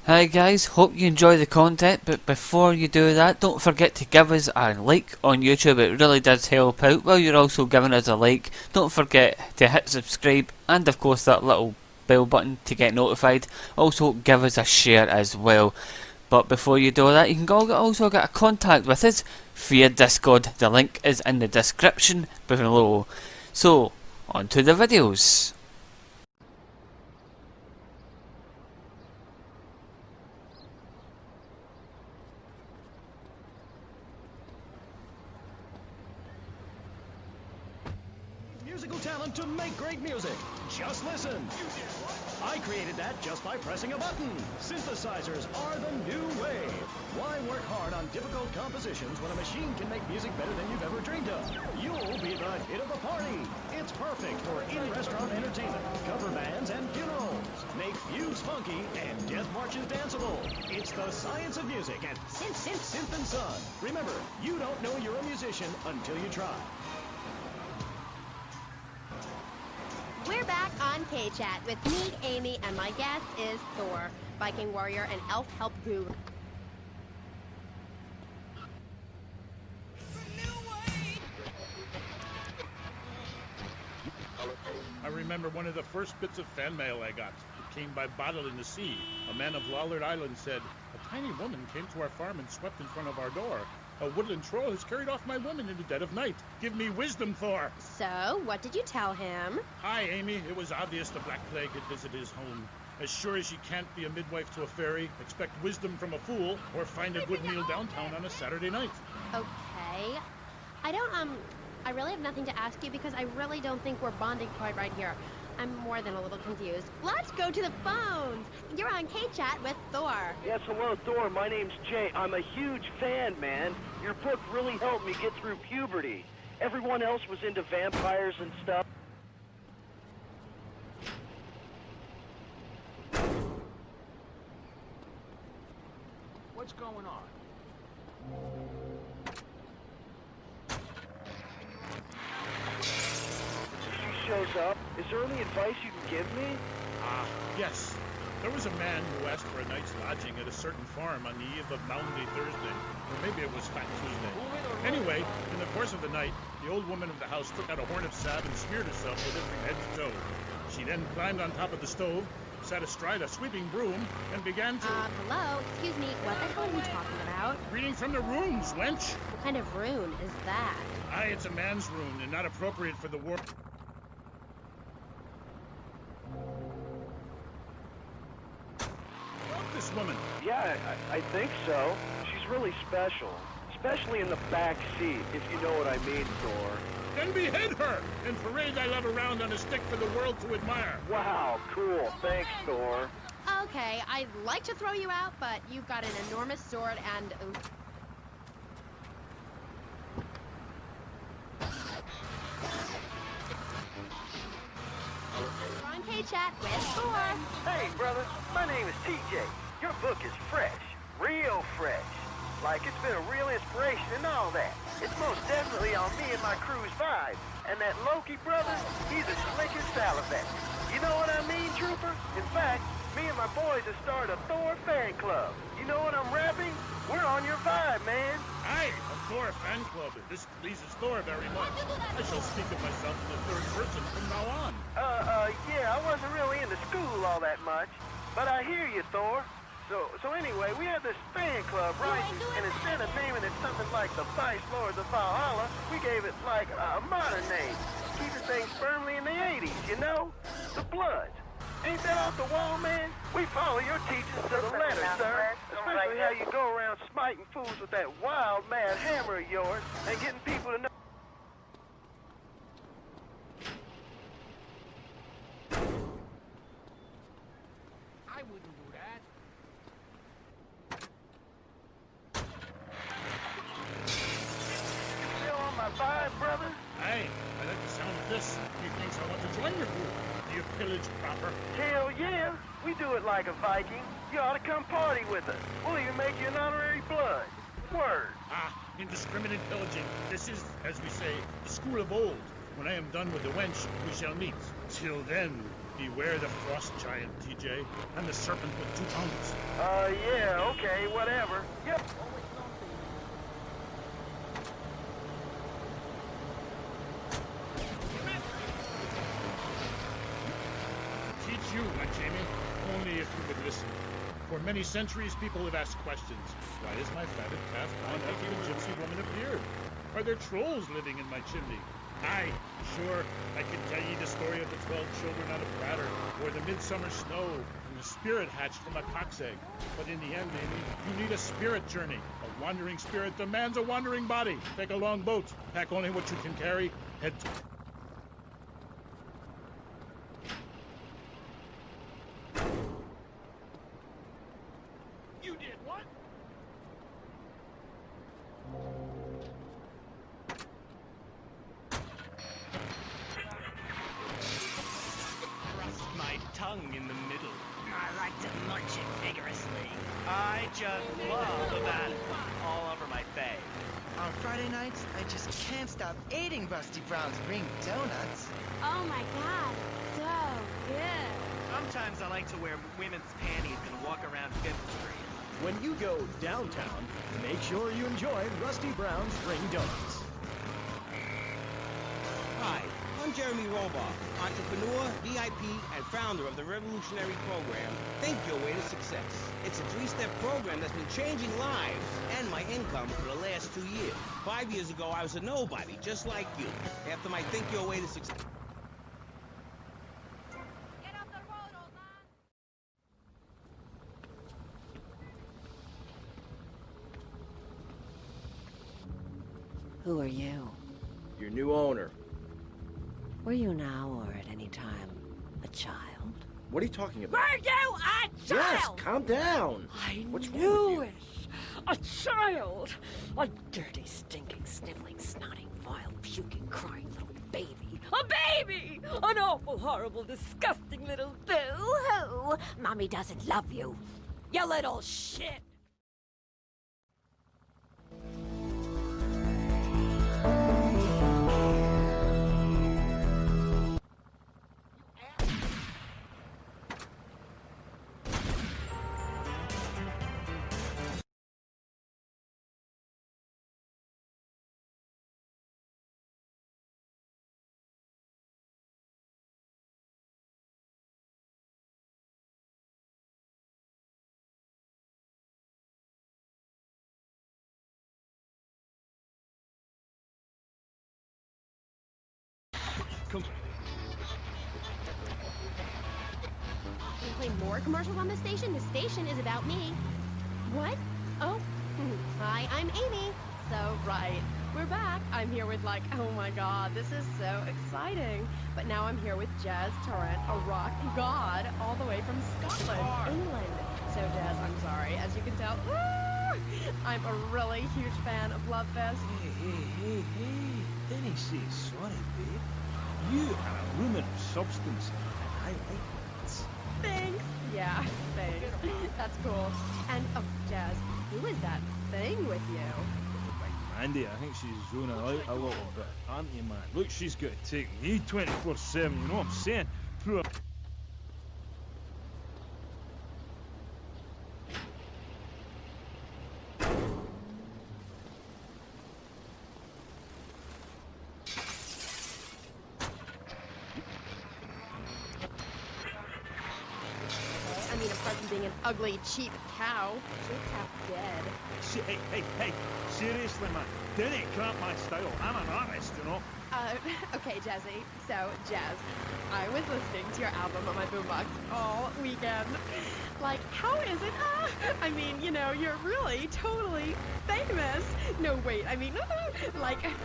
Hi guys, hope you enjoy the content, but before you do that, don't forget to give us a like on YouTube, it really does help out. While you're also giving us a like, don't forget to hit subscribe and of course that little bell button to get notified. Also give us a share as well. But before you do that, you can also get a contact with us via Discord. The link is in the description below. So, on to the videos. Musical talent to make great music. Just listen. I created that just by pressing a button. Synthesizers are the new way. Why work hard on difficult compositions when a machine can make music better than you've ever dreamed of? You'll be the hit of the party. It's perfect for in-restaurant entertainment, cover bands, and funerals. Make fuse funky and death marches danceable. It's the science of music at Synth and Son. Remember, you don't know you're a musician until you try. We're back on K-Chat with me, Amy, and my guest is Thor, Viking warrior and elf help guru. I remember one of the first bits of fan mail I got. It came by Bottle in the Sea. A man of Lollard Island said, "A tiny woman came to our farm and swept in front of our door. A woodland troll has carried off my woman in the dead of night. Give me wisdom, Thor." So, what did you tell him? Hi, Amy. It was obvious the Black Plague had visited his home. As sure as she can't be a midwife to a fairy, expect wisdom from a fool, or find a good meal downtown on a Saturday night. Okay. I really have nothing to ask you because I really don't think we're bonding quite right here. I'm more than a little confused. Let's go to the phones. You're on K-Chat with Thor. Yes, hello, Thor. My name's Jay. I'm a huge fan, man. Your book really helped me get through puberty. Everyone else was into vampires and stuff. What's going on? She shows up. Is there any advice you can give me? Yes. There was a man who asked for a night's lodging at a certain farm on the eve of Maundy Thursday. Or maybe it was Fat Tuesday. Anyway, in the course of the night, the old woman of the house took out a horn of salve and smeared herself with it from head to toe. She then climbed on top of the stove, sat astride a sweeping broom, and began to... Hello? Excuse me, what the hell are you talking about? Reading from the runes, wench! What kind of rune is that? Aye, it's a man's rune, and not appropriate for the war... This woman. Yeah, I think so. She's really special. Especially in the back seat, if you know what I mean, Thor. Then behead her, and parade thy love around on a stick for the world to admire. Wow, cool. Thanks, Thor. Okay, I'd like to throw you out, but you've got an enormous sword and... We're on K-Chat with Thor. Hey, brother. My name is TJ. Your book is fresh. Real fresh. Like it's been a real inspiration and all that. It's most definitely on me and my crew's vibe. And that Loki brother, he's as slick as Salivac. You know what I mean, Trooper? In fact, me and my boys have started a Thor fan club. You know what I'm rapping? We're on your vibe, man. Aye, a Thor fan club. This pleases Thor very much. I shall speak of myself in the third person from now on. Yeah, I wasn't really into school all that much. But I hear you, Thor. So anyway, we have this fan club, right? And instead of naming it something like the Vice Lords of Valhalla, we gave it like a modern name. Keeping things firmly in the 80s, you know? The Bloods. Ain't that off the wall, man? We follow your teachings to the letter, sir. Especially how you go around smiting fools with that wild, mad hammer of yours and getting people to know. I wouldn't do that. Still on my vibe, brother? Aye, I like the sound of this. He thinks I want to join your group. Do you pillage proper? Hell yeah. We do it like a Viking. You ought to come party with us. We'll even make you an honorary blood. Word. Ah, indiscriminate pillaging. This is, as we say, the school of old. When I am done with the wench, we shall meet. Till then, beware the frost giant, TJ, and the serpent with two tongues. Yeah, okay, whatever. Yep. Teach you, my Jamie. Only if you would listen. For many centuries, people have asked questions. Why does my fatted calf gone after the gypsy woman appeared? Are there trolls living in my chimney? Aye, sure, I can tell you the story of the 12 children on a platter, or the midsummer snow, and the spirit hatched from a cock's egg. But in the end, Amy, you need a spirit journey. A wandering spirit demands a wandering body. Take a long boat, pack only what you can carry, head to... You did what? Thrust my tongue in the middle. I like to munch it vigorously. I just love about it. All over my face. On Friday nights, I just can't stop eating Rusty Brown's ring donuts. Oh my god, so good. Sometimes I like to wear women's panties and walk around Fifth Street. When you go downtown, make sure you enjoy Rusty Brown's Ring Donuts. Hi, I'm Jeremy Robar, entrepreneur, VIP, and founder of the revolutionary program, Think Your Way to Success. It's a 3-step program that's been changing lives and my income for the last 2 years. 5 years ago, I was a nobody, just like you. After my Think Your Way to Success... Get off the road, old man! Who are you? Your new owner. Were you now or at any time a child? What are you talking about? Were you a child? Yes, calm down. I What's wrong knew with it. A child. A dirty, stinking, sniveling, snotting, vile, puking, crying little baby. A baby! An awful, horrible, disgusting little boo-hoo. Mommy doesn't love you. You little shit. Come. Can you play more commercials on this station? The station is about me. What? Oh, hi, I'm Amy. So, right, we're back. I'm here with oh my god, this is so exciting. But now I'm here with Jazz Tarrant, a rock god, all the way from Scotland, England. So, Jazz, I'm sorry, as you can tell, I'm a really huge fan of Love Fest. Hey, didn't say sorry, babe. You are a woman of substance, and I like that. Thanks. Yeah, thanks. That's cool. And, oh, Jazz, who is that thing with you? Mandy, I think she's zoning out a little bit, aren't you, man? Look, she's got to take me 24/7, you know what I'm saying? Through a... I mean, apart from being an ugly, cheap cow, she's half dead. Hey, seriously, man, didn't cramp my style. I'm an artist, you know? Okay, Jazzy. So, Jazz, I was listening to your album on my boombox all weekend. Like, how is it? I mean, you know, you're really totally famous. No, wait, I mean,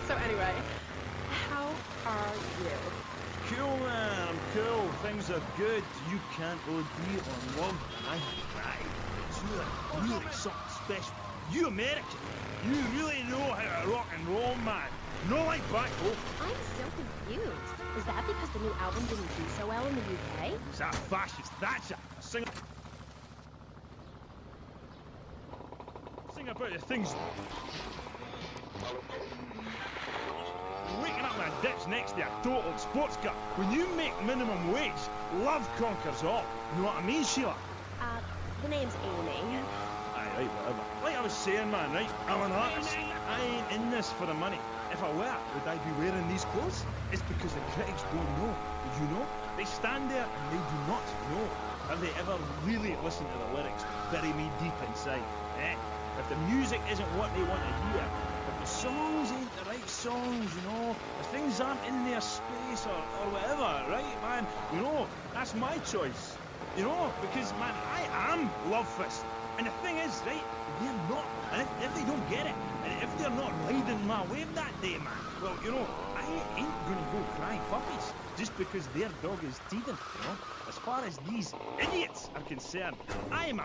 so anyway, how are you? Cool, man, I'm cool. Things are good. You can't OD on love, and I tried. It's really something special. You American, you really know how to rock and roll, man. No like back home. I'm so confused. Is that because the new album didn't do so well in the UK? Is that fascist? That's a singer. Sing about the things. Waking up in a ditch next to a total sports car. When you make minimum wage, love conquers all. You know what I mean, Sheila? The name's Amy. Aye, right, whatever. Like I was saying, man, right? I'm an artist. I ain't in this for the money. If I were, would I be wearing these clothes? It's because the critics don't know. Did you know? They stand there and they do not know. Have they ever really listened to the lyrics? Bury me deep inside. If the music isn't what they want to hear, if the songs ain't the right songs, you know, if things aren't in their space or whatever, right, man, you know, that's my choice. You know, because, man, I am Love Fist. And the thing is, right, they're not. And if they don't get it, and if they're not riding my wave that day, man, well, you know, I ain't gonna go crying puppies just because their dog is teething, you know. As far as these idiots are concerned, I am a...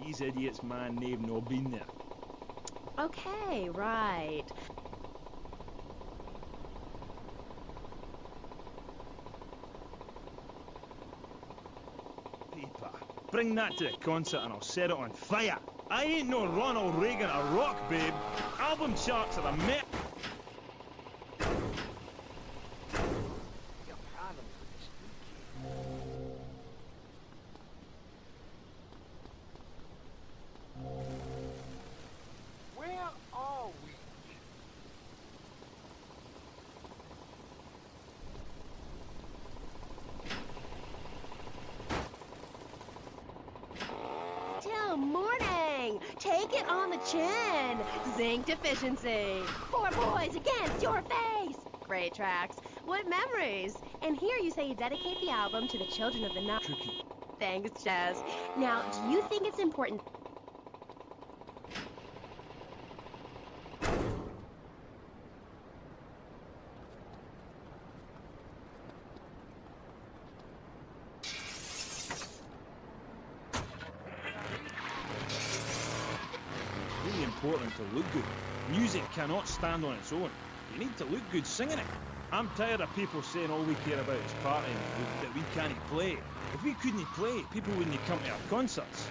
These idiots, man, they've no been there. Okay, right. Bring that to the concert and I'll set it on fire. I ain't no Ronald Reagan or rock, babe. Album charts are the met. Where are we? Till morning! Take it on the chin! Zinc deficiency! 4 boys against your face! Great tracks. What memories! And here you say you dedicate the album to the children of the night. Tricky. Thanks, Jazz. Now, do you think it's important? Really important to look good. Music cannot stand on its own. You need to look good singing it. I'm tired of people saying all we care about is partying, that we can't play. If we couldn't play, people wouldn't come to our concerts.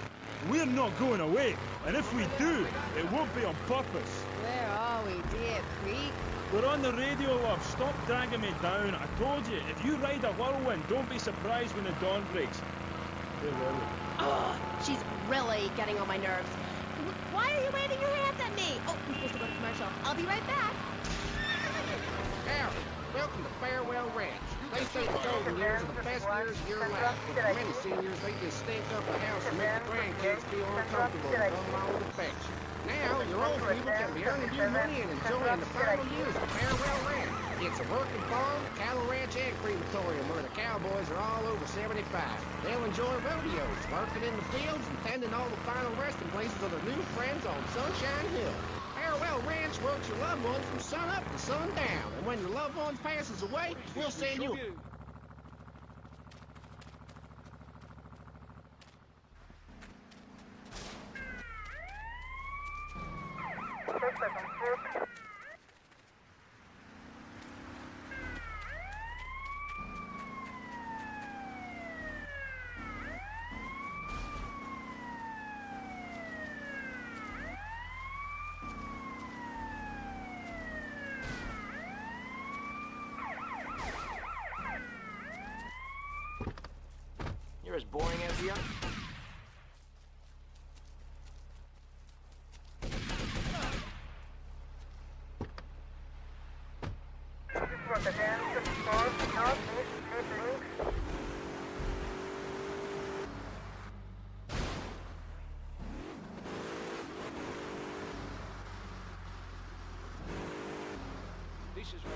We're not going away, and if we do, it won't be on purpose. Where are we, dear Creek? We're on the radio, love. Stop dragging me down. I told you, if you ride a whirlwind, don't be surprised when the dawn breaks. Where were we? Ugh, she's really getting on my nerves. Why are you waving your hands at me? Oh, I'm supposed to go to commercial. I'll be right back. Howdy. Welcome to Farewell Ranch. They say the golden years are the best years of your life, but for many seniors, they just stink up the house and make the grandkids feel uncomfortable and unload affection. Now, your old people can be earning your money and enjoying the final years of Farewell Ranch. It's a working farm, cattle ranch, and crematorium where the cowboys are all over 75. They'll enjoy rodeos, working in the fields, and tending all the final resting places of their new friends on Sunshine Hill. Farewell Ranch works your loved ones from sun up to sundown, and when your loved one passes away, we'll send you... You're as boring as the other. This is right.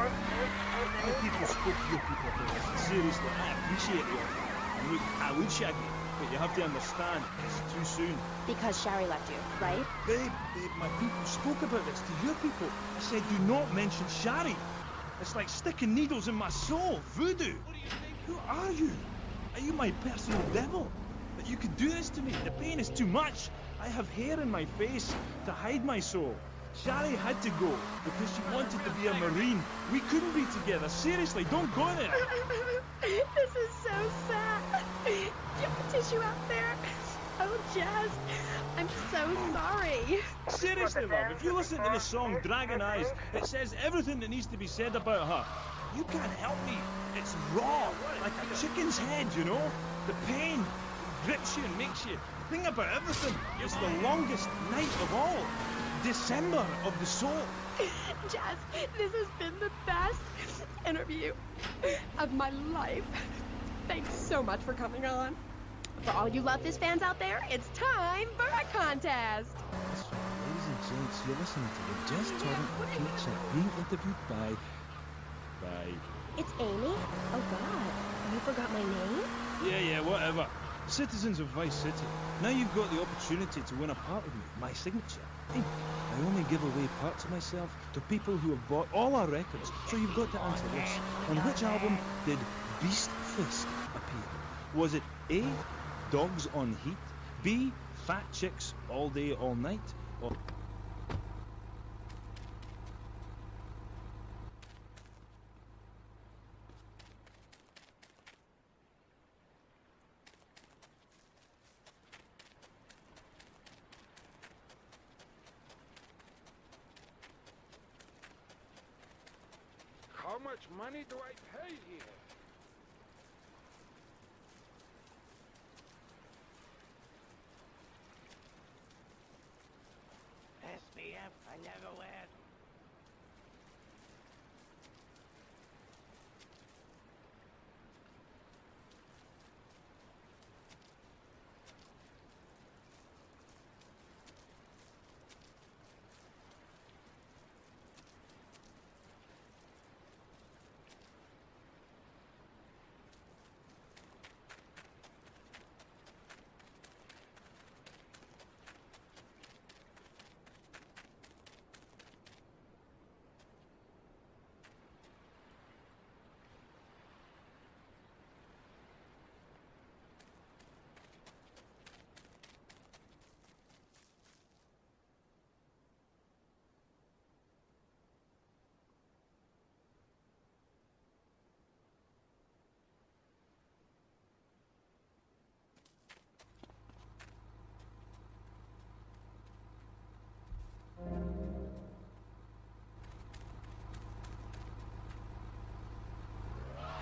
My people spoke to your people about this. Seriously, I appreciate the offer. And look, I would shag you, but you have to understand, it's too soon. Because Shari left you, right? Babe, my people spoke about this to your people. I said, do not mention Shari. It's like sticking needles in my soul. Voodoo. Who are you? Are you my personal devil? That you could do this to me? The pain is too much. I have hair in my face to hide my soul. Shari had to go because she wanted to be a Marine. We couldn't be together. Seriously, don't go there. This is so sad. Do you have a tissue out there? Oh, Jazz, I'm so sorry. Seriously, love, if you listen to the song Dragon Eyes, it says everything that needs to be said about her. You can't help me. It's raw, like a chicken's head, you know? The pain grips you and makes you think about everything. It's the longest night of all. December of the soul. Jazz, this has been the best interview of my life. Thanks so much for coming on. For all you Love This fans out there, it's time for a contest. That's right, ladies and gents, you're listening to the Jazz Torrent Peach being interviewed by... It's Amy? Oh God, you forgot my name? Yeah, whatever. Citizens of Vice City. Now you've got the opportunity to win a part of me, my signature. Hey, I only give away parts of myself to people who have bought all our records, so you've got to answer this. On which album did Beast Fist appear? Was it A, Dogs on Heat, B, Fat Chicks All Day All Night, or... How much money do I pay here? SPF, I never wear.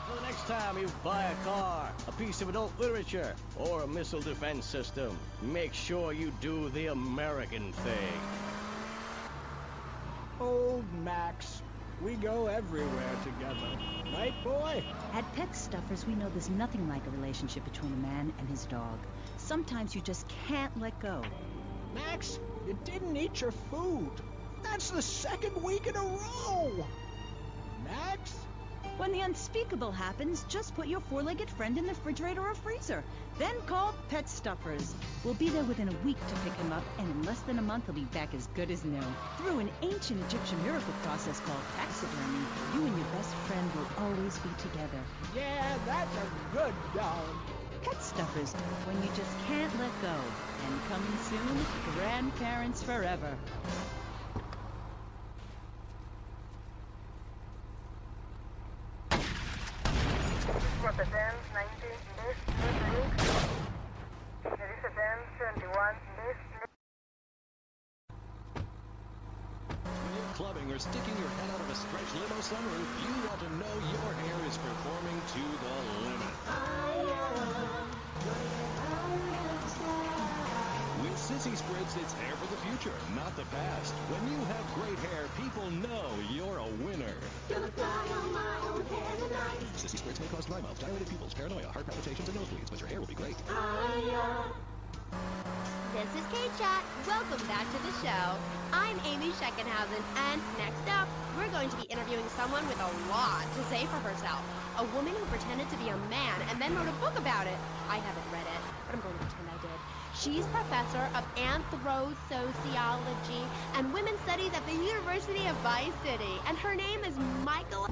So the next time you buy a car, a piece of adult literature, or a missile defense system, make sure you do the American thing. Old Max. We go everywhere together. Right, boy? At Pet Stuffers, we know there's nothing like a relationship between a man and his dog. Sometimes you just can't let go. Max, you didn't eat your food. That's the second week in a row. Max? When the unspeakable happens, just put your four-legged friend in the refrigerator or freezer. Then call Pet Stuffers. We'll be there within a week to pick him up, and in less than a month he'll be back as good as new. Through an ancient Egyptian miracle process called taxidermy, you and your best friend will always be together. Yeah, that's a good dog. Pet Stuffers, when you just can't let go. And coming soon, grandparents forever. Mercedes-Benz 19 this Mercedes-Benz 21 this. When you're clubbing or sticking your head out of a stretch limo sunroof, you want to know your hair is performing to the limit. With Sissy Spritz, it's hair for the future, not the past. When you have great hair, people know you're a winner. Sissy Spritz may cause dry mouth, dilated pupils, paranoia, heart palpitations, and nosebleeds, but your hair will be great. This This is K-Chat. Welcome back to the show. I'm Amy Scheckenhausen, and next up, we're going to be interviewing someone with a lot to say for herself. A woman who pretended to be a man and then wrote a book about it. I haven't read it, but I'm going to pretend I did. She's professor of anthro-sociology and women's studies at the University of Vice City, and her name is Michael...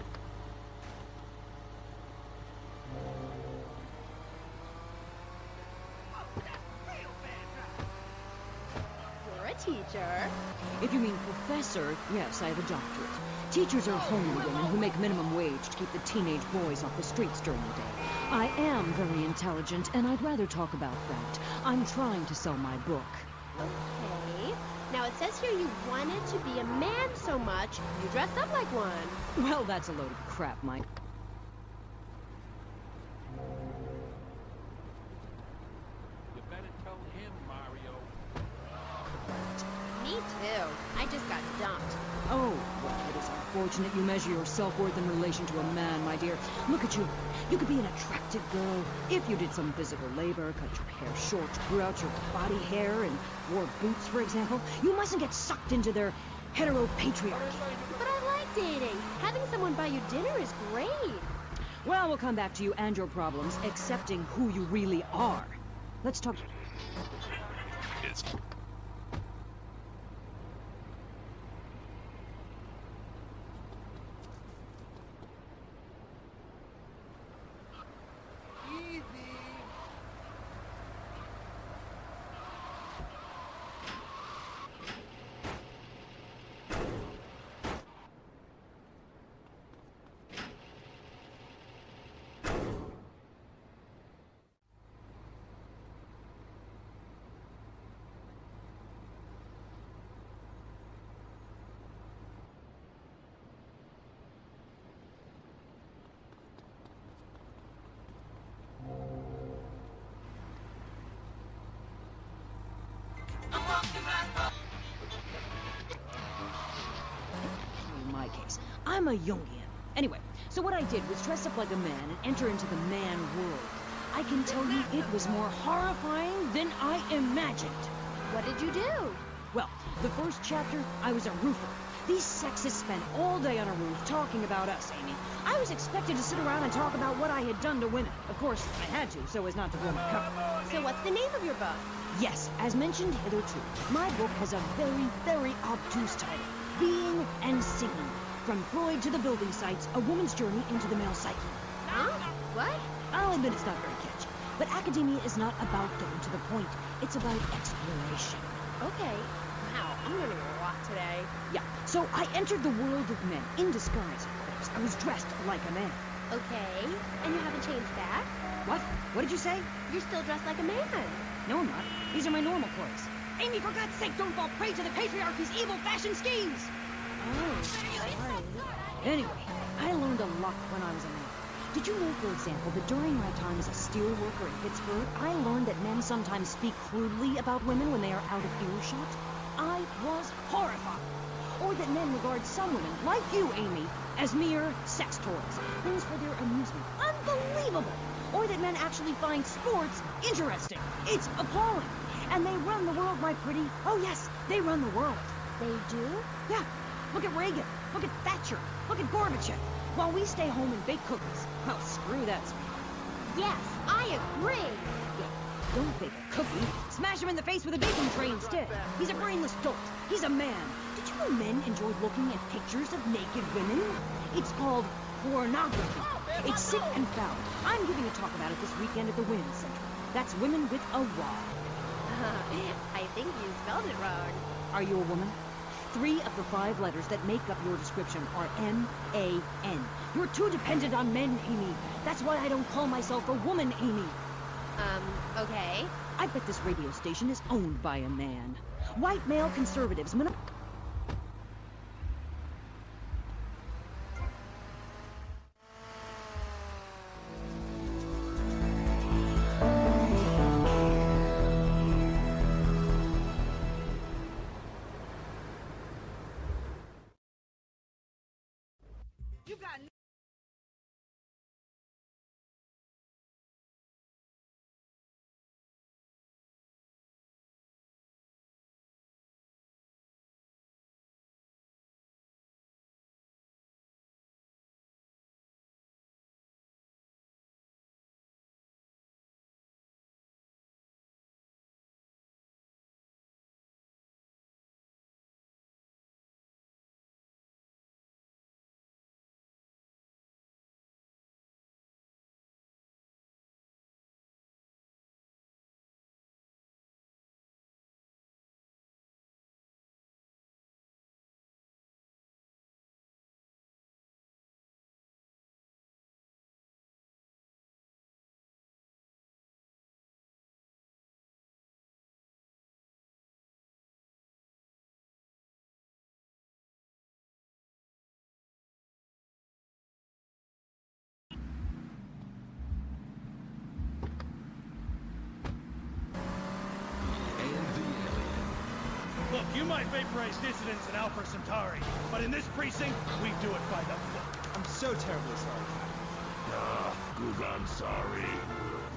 You're a teacher. If you mean professor, yes, I have a doctorate. Teachers are homely women who make minimum wage to keep the teenage boys off the streets during the day. I am very intelligent, and I'd rather talk about that. I'm trying to sell my book. Okay. Now it says here you wanted to be a man so much, you dressed up like one. Well, that's a load of crap, Mike. You better tell him, Mario. Me too. I just got dumped. Oh, well, it is unfortunate you measure your self-worth in relation to a man, my dear. Look at you. You could be an attractive girl if you did some physical labor, cut your hair short, grew out your body hair, and wore boots, for example. You mustn't get sucked into their heteropatriarchy. But I like dating. Having someone buy you dinner is great. Well, we'll come back to you and your problems, accepting who you really are. Let's talk... It's... In my case, I'm a Jungian. Anyway, so what I did was dress up like a man and enter into the man world. I can tell you it was more horrifying than I imagined. What did you do? Well, the first chapter, I was a roofer. These sexists spent all day on a roof talking about us, Amy. I was expected to sit around and talk about what I had done to women. Of course, I had to, so as not to blow my cover. So what's the name of your book? Yes, as mentioned hitherto, my book has a very, very obtuse title. Being and Singing. From Freud to the building sites, a woman's journey into the male psyche. Huh? What? I'll admit it's not very catchy. But academia is not about getting to the point. It's about exploration. Okay. Wow, I'm learning a lot today. Yeah, so I entered the world of men, in disguise, of course. I was dressed like a man. Okay. And you haven't changed back? What? What did you say? You're still dressed like a man. No, I'm not. These are my normal clothes. Amy, for God's sake, don't fall prey to the patriarchy's evil fashion schemes! Oh, sorry. Anyway, I learned a lot when I was a man. Did you know, for example, that during my time as a steel worker in Pittsburgh, I learned that men sometimes speak crudely about women when they are out of earshot? I was horrified. Or that men regard some women, like you, Amy, as mere sex toys, things for their amusement. Unbelievable! Or that men actually find sports interesting. It's appalling. And they run the world, my pretty. Oh, yes, they run the world. They do? Yeah. Look at Reagan. Look at Thatcher. Look at Gorbachev. While we stay home and bake cookies. Well, screw that. Yes, I agree. Yeah, don't bake a cookie. Smash him in the face with a baking tray instead. He's a brainless dolt. He's a man. Did you know men enjoy looking at pictures of naked women? It's called pornography. It's sick and foul. I'm giving a talk about it this weekend at the Women's Center. That's Women with a Y. I think you spelled it wrong. Are you a woman? 3 of the 5 letters that make up your description are M-A-N. You're too dependent on men, Amy. That's why I don't call myself a woman, Amy. Okay. I bet this radio station is owned by a man. White male conservatives... You got Look, you might vaporize dissidents in Alpha Centauri, but in this precinct, we do it by the book. I'm so terribly sorry. Goose, I'm sorry.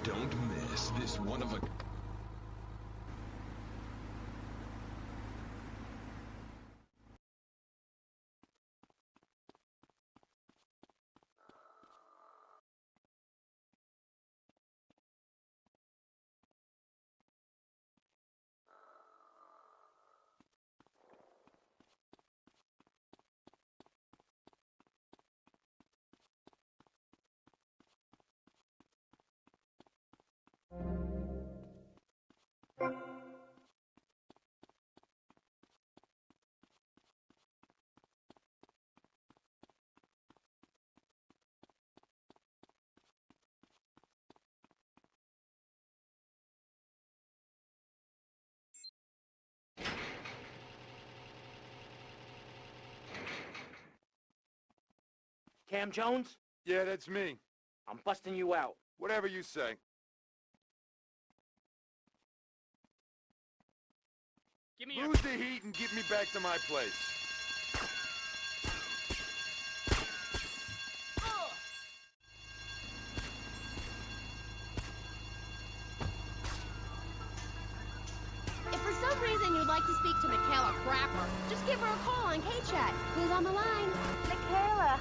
Don't miss this one of a... Cam Jones? Yeah, that's me. I'm busting you out. Whatever you say. Give me Lose the heat and get me back to my place. If for some reason you'd like to speak to Michaela Crapper, just give her a call on K-Chat. Who's on the line? Michaela.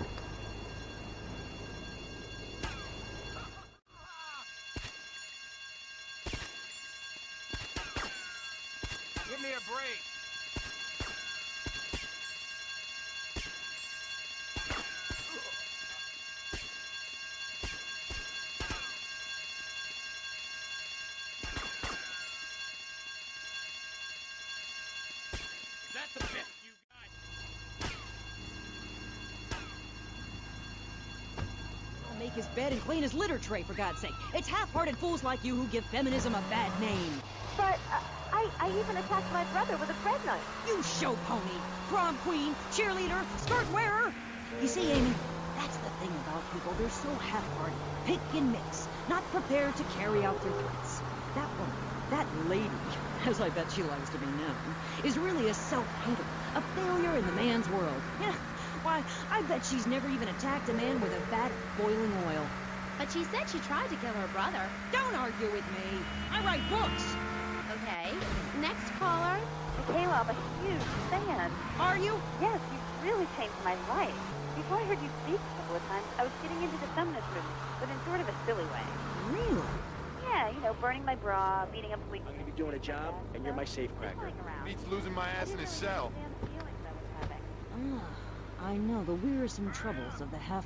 Give me a break. Is that the best you got? I'll make his bed and clean his litter tray, for God's sake. It's half-hearted fools like you who give feminism a bad name. But I even attacked my brother with a bread knife. You show pony, prom queen, cheerleader, skirt wearer. You see, Amy, that's the thing about people. They're so half-hearted, pick and mix, not prepared to carry out their threats. That woman, that lady, as I bet she likes to be known, is really a self-hater, a failure in the man's world. Yeah, why, I bet she's never even attacked a man with a vat of boiling oil. But she said she tried to kill her brother. Don't argue with me. I write books. Okay. Next caller. Michaela, I'm a huge fan. Are you? Yes, you've really changed my life. Before I heard you speak a couple of times, I was getting into the feminist movement, but in sort of a silly way. Really? Yeah, you know, burning my bra, beating up weak. I'm gonna be doing a job, and you're my safecracker. Beats losing my ass in his cell. Ah, I know the wearisome troubles of the half...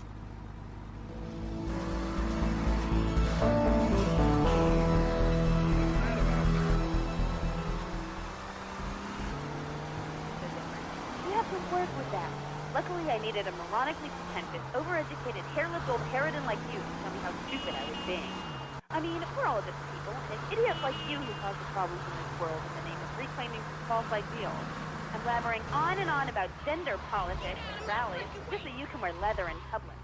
You have to work with that. Luckily, I needed a moronically pretentious, overeducated, hair-lipped old harridan like you to tell me how stupid I was being. I mean, we're all just people, and it's idiots like you who cause the problems in this world in the name of reclaiming some false ideals. I'm blabbering on and on about gender politics and rallies just so you can wear leather in public.